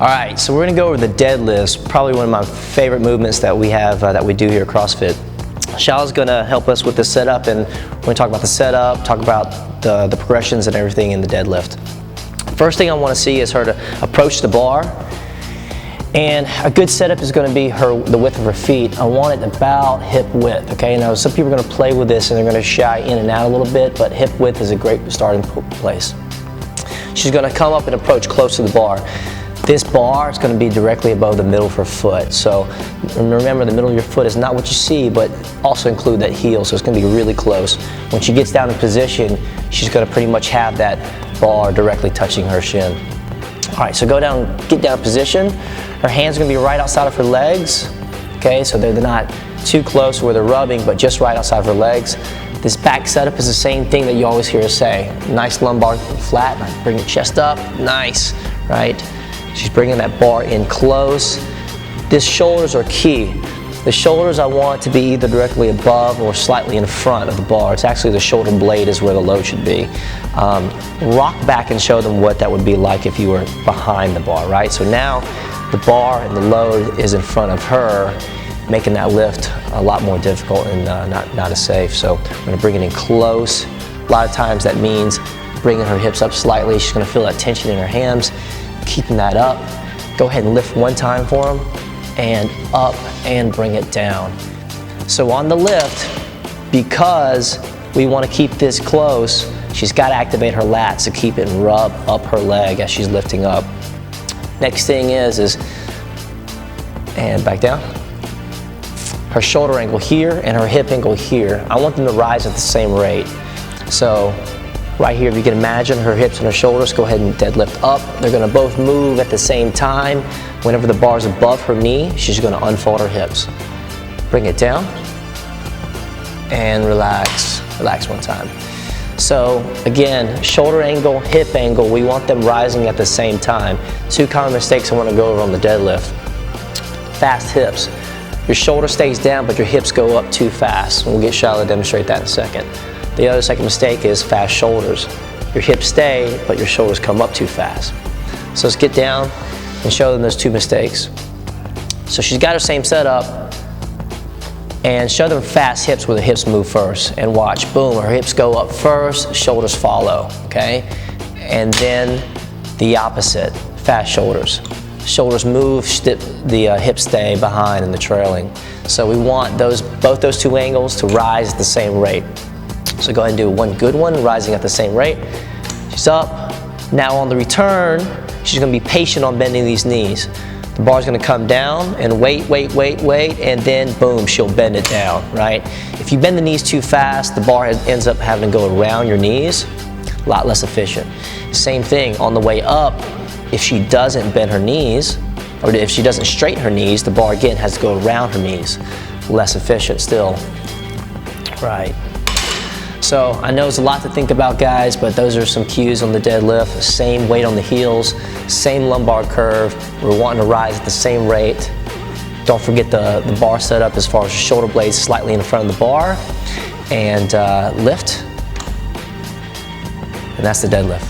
All right, so we're gonna go over the deadlifts, probably one of my favorite movements that we have, that we do here at CrossFit. Shala's gonna help us with the setup, and we're gonna talk about the setup, talk about the progressions and everything in the deadlift. First thing I wanna see is her to approach the bar, and a good setup is gonna be the width of her feet. I want it about hip width, okay? Now some people are gonna play with this and they're gonna shy in and out a little bit, but hip width is a great starting place. She's gonna come up and approach close to the bar. This bar is going to be directly above the middle of her foot. So remember, the middle of your foot is not what you see, but also include that heel, so it's going to be really close. When she gets down in position, she's going to pretty much have that bar directly touching her shin. All right, so get down in position. Her hands are going to be right outside of her legs, okay? So they're not too close where they're rubbing, but just right outside of her legs. This back setup is the same thing that you always hear us say. Nice lumbar flat, bring your chest up, nice, right? She's bringing that bar in close. These shoulders are key. The shoulders I want to be either directly above or slightly in front of the bar. It's actually the shoulder blade is where the load should be. Rock back and show them what that would be like if you were behind the bar, right? So now the bar and the load is in front of her, making that lift a lot more difficult and not as safe. So I'm gonna bring it in close. A lot of times that means bringing her hips up slightly. She's gonna feel that tension in her hams. Keeping that up. Go ahead and lift one time for them, and up and bring it down. So on the lift, because we want to keep this close, she's got to activate her lats to keep it and rub up her leg as she's lifting up. Next thing is and back down. Her shoulder angle here and her hip angle here. I want them to rise at the same rate. So right here, if you can imagine her hips and her shoulders, go ahead and deadlift up. They're gonna both move at the same time. Whenever the bar's above her knee, she's gonna unfold her hips. Bring it down, and relax. Relax one time. So again, shoulder angle, hip angle, we want them rising at the same time. Two common mistakes I wanna go over on the deadlift. Fast hips. Your shoulder stays down, but your hips go up too fast. We'll get Shala to demonstrate that in a second. The other second mistake is fast shoulders. Your hips stay, but your shoulders come up too fast. So let's get down and show them those two mistakes. So she's got her same setup, and show them fast hips where the hips move first. And watch, boom, her hips go up first, shoulders follow, okay? And then the opposite, fast shoulders. Shoulders move, the hips stay behind in the trailing. So we want both those two angles to rise at the same rate. So go ahead and do one good one, rising at the same rate. She's up. Now on the return, she's gonna be patient on bending these knees. The bar's gonna come down and wait, and then boom, she'll bend it down, right? If you bend the knees too fast, the bar ends up having to go around your knees, a lot less efficient. Same thing, on the way up, if she doesn't bend her knees, or if she doesn't straighten her knees, the bar again has to go around her knees. Less efficient still, right? So I know it's a lot to think about, guys, but those are some cues on the deadlift. Same weight on the heels, same lumbar curve. We're wanting to rise at the same rate. Don't forget the bar setup as far as your shoulder blades slightly in front of the bar, and lift, and that's the deadlift.